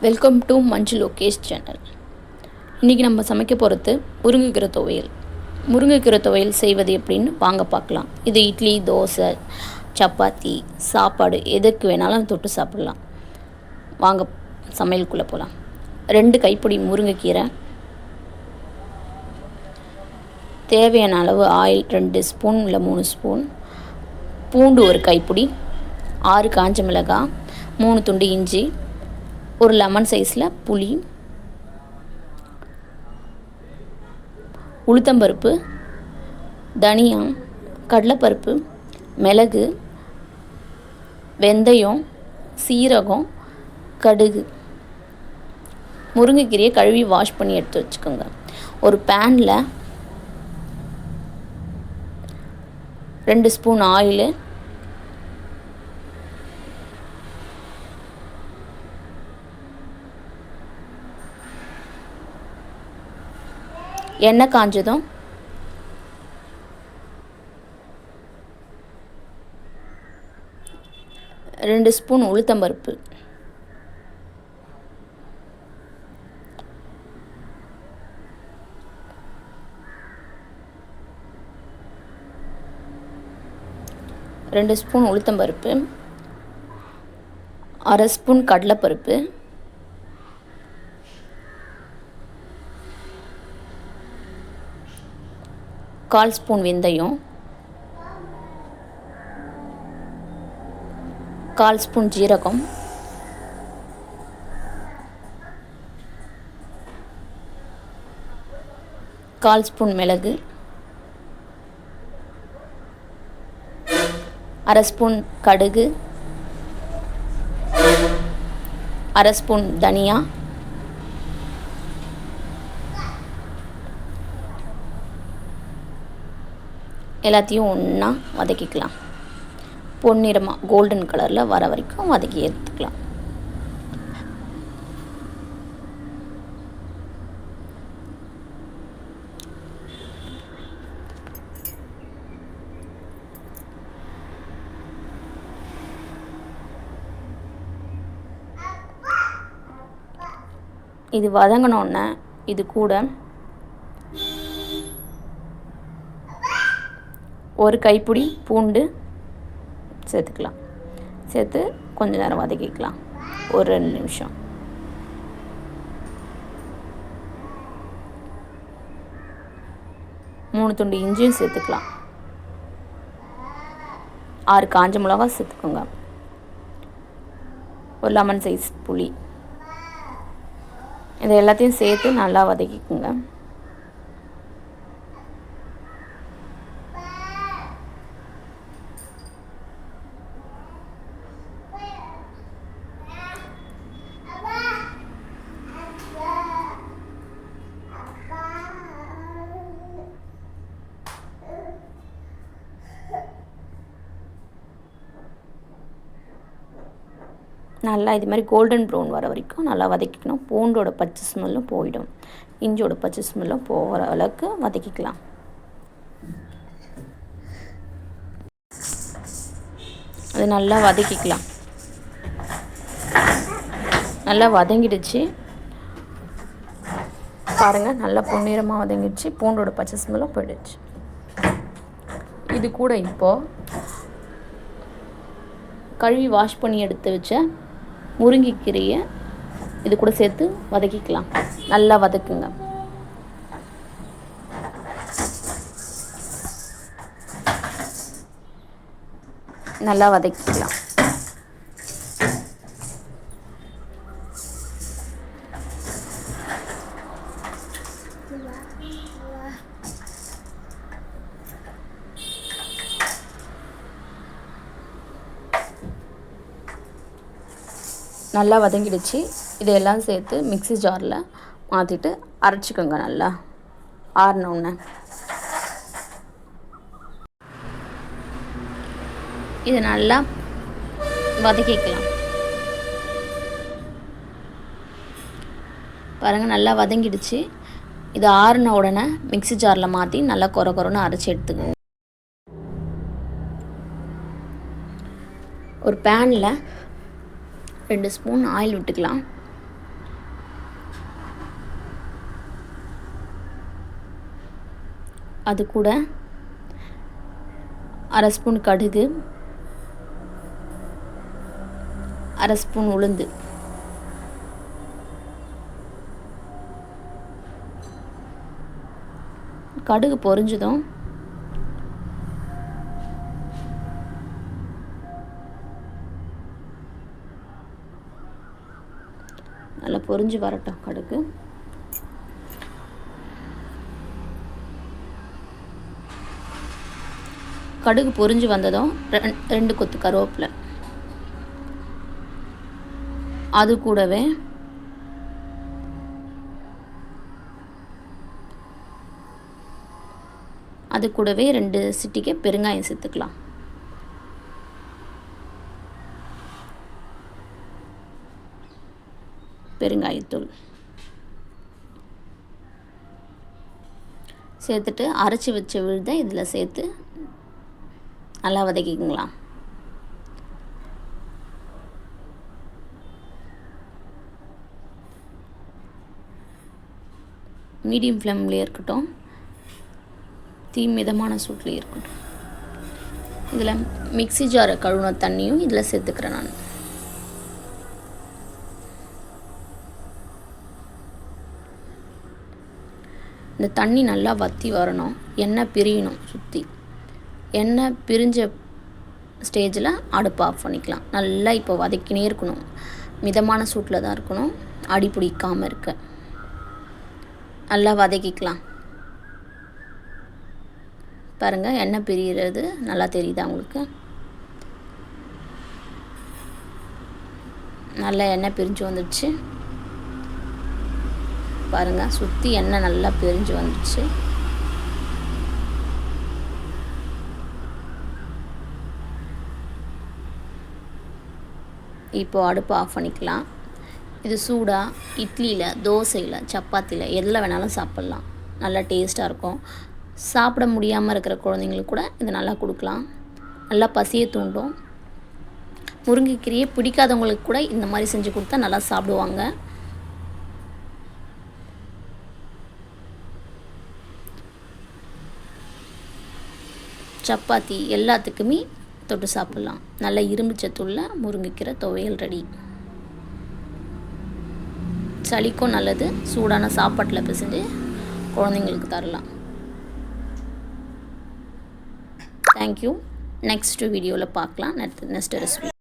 Welcome to Manju Lokesh channel. இன்றைக்கி நம்ம சமைக்க போகிறது முருங்கைக்கீரை துவையல். முருங்கைக்கீரை துவையல் செய்வது எப்படின்னு வாங்க பார்க்கலாம். இது இட்லி, தோசை, சப்பாத்தி, சாப்பாடு எதுக்கு வேணாலும் தொட்டு சாப்பிடலாம். வாங்க சமையலுக்குள்ளே போகலாம். 2 கைப்பிடி முருங்கைக்கீரை, தேவையான அளவு ஆயில் 2 ஸ்பூன் இல்லை 3 ஸ்பூன், பூண்டு 1 கைப்பிடி, 6 காஞ்ச மிளகாய், 3 துண்டு இஞ்சி, ஒரு லெமன் சைஸில் புளி, உளுத்தம்பருப்பு, தனியா, கடலைப்பருப்பு, மிளகு, வெந்தயம், சீரகம், கடுகு. முருங்கைக்கீரையை கழுவி வாஷ் பண்ணி எடுத்து வச்சுக்கோங்க. ஒரு பேனில் 2 ஸ்பூன் ஆயிலு, எண்ணெய் காஞ்சதும் 2 ஸ்பூன் உளுத்தம்பருப்பு, 2 ஸ்பூன் உளுத்தம்பருப்பு, 1/2 ஸ்பூன் கடலைப்பருப்பு, 1/4 ஸ்பூன் வெந்தயம், 1/4 ஸ்பூன் ஜீரகம், 1/4 ஸ்பூன் மிளகு, 1/2 ஸ்பூன் கடுகு, 1/2 ஸ்பூன் தனியா, எல்லாத்தையும் ஒன்றா வதக்கிக்கலாம். பொன்னிறமாக கோல்டன் கலரில் வர வரைக்கும் வதக்கி எடுத்துக்கலாம். இது வதங்கினோன்னே இது கூட 1 கைப்பிடி பூண்டு சேர்த்துக்கலாம். சேர்த்து கொஞ்ச நேரம் வதக்கிக்கலாம். ஒரு 2 நிமிஷம். மூணு துண்டு இஞ்சியும் சேர்த்துக்கலாம். 6 காஞ்ச மிளகாய் சேர்த்துக்கோங்க. ஒரு லெமன் சைஸ் புளி. இதை எல்லாத்தையும் சேர்த்து நல்லா வதக்கிக்குங்க. நல்லா இது மாதிரி கோல்டன் ப்ரௌன் வர வரைக்கும் நல்லா வதக்கிக்கணும். பூண்டோட பச்சை ஸ்மெல்லும் போயிடும், இஞ்சியோட பச்சை ஸ்மெல்லும் போகிற அளவுக்கு வதக்கிக்கலாம். அது நல்லா வதக்கிக்கலாம். நல்லா வதங்கிடுச்சு பாருங்கள். நல்லா பொன்னிறமாக வதங்கிடுச்சு. பூண்டோட பச்சை ஸ்மெல்லும் போயிடுச்சு. இது கூட இப்போது கழுவி வாஷ் பண்ணி எடுத்து வச்ச முருங்கைக்கீரையை இது கூட சேர்த்து வதக்கிக்கலாம். நல்லா வதக்குங்க. நல்லா வதக்கிக்கலாம். நல்லா வதங்கிடுச்சு. இதையெல்லாம் சேர்த்து மிக்ஸி ஜாரில் மாற்றிட்டு அரைச்சிக்கோங்க. நல்லா ஆறினோடனே இதை நல்லா வதக்கிக்கலாம். பாருங்கள் நல்லா வதங்கிடுச்சு. இது ஆறின உடனே மிக்ஸி ஜாரில் மாற்றி நல்லா கொரன்னு அரைச்சி எடுத்துக்கோங்க. ஒரு பேனில் 2 ஸ்பூன் ஆயில் விட்டுக்கலாம். அது கூட 1/2 ஸ்பூன் கடுகு, 1/2 ஸ்பூன் உளுந்து, கடுகு பொரிஞ்சதும் நல்லா பொரிஞ்சு வரட்டும். கடுகு பொரிஞ்சு வந்ததும் 2 கொத்து கருவேப்பிலை, அது கூடவே அது கூடவே 2 சிட்டிகை பெருங்காயம் சேர்த்துக்கலாம். பெருங்காயத்தூள் சேர்த்துட்டு அரைச்சி வச்ச விழுதை இதில் சேர்த்து நல்லா வதக்கிக்கலாம். மீடியம் ஃப்ளேம்லேயே இருக்கட்டும், தீ மிதமான சூட்லேயே இருக்கட்டும். இதில் மிக்ஸி ஜாரை கழுவுன தண்ணியும் இதில் சேர்த்துக்கிறேன் நான். இந்த தண்ணி நல்லா வற்றி வரணும், எண்ணெய் பிரியணும். சுற்றி எண்ணெய் பிரிஞ்ச ஸ்டேஜில் அடுப்பை ஆஃப் பண்ணிக்கலாம். நல்லா இப்போ வதக்கினே இருக்கணும், மிதமான சூட்டில் தான் இருக்கணும், அடி பிடிக்காமல் இருக்க. நல்லா வதக்கிக்கலாம். பாருங்கள், எண்ணெய் பிரிகிறது நல்லா தெரியுதா உங்களுக்கு? நல்லா எண்ணெய் பிரிஞ்சு வந்துடுச்சு பாருங்கள், சுற்றி எண்ணெய் நல்லா பிரிஞ்சு வந்துடுச்சு. இப்போது அடுப்பை ஆஃப் பண்ணிக்கலாம். இது சூடாக இட்லியில், தோசையில், சப்பாத்தியில் எதில் வேணாலும் சாப்பிட்லாம். நல்லா டேஸ்ட்டாக இருக்கும். சாப்பிட முடியாமல் இருக்கிற குழந்தைங்களுக்கு கூட இதை நல்லா கொடுக்கலாம். நல்லா பசியை தூண்டும். முருங்கைக்கீரையை பிடிக்காதவங்களுக்கு கூட இந்த மாதிரி செஞ்சு கொடுத்தா நல்லா சாப்பிடுவாங்க. சப்பாத்தி எல்லாத்துக்குமே தொட்டு சாப்பிட்லாம். நல்ல இரும்பு சத்துள்ள முருங்கைக்கீரை துவையல் ரெடி. சளிக்கும் நல்லது. சூடான சாப்பாட்டில் பிசைஞ்சு குழந்தைங்களுக்கு தரலாம். தேங்க்யூ. நெக்ஸ்ட் வீடியோவில் பார்க்கலாம். Next recipe.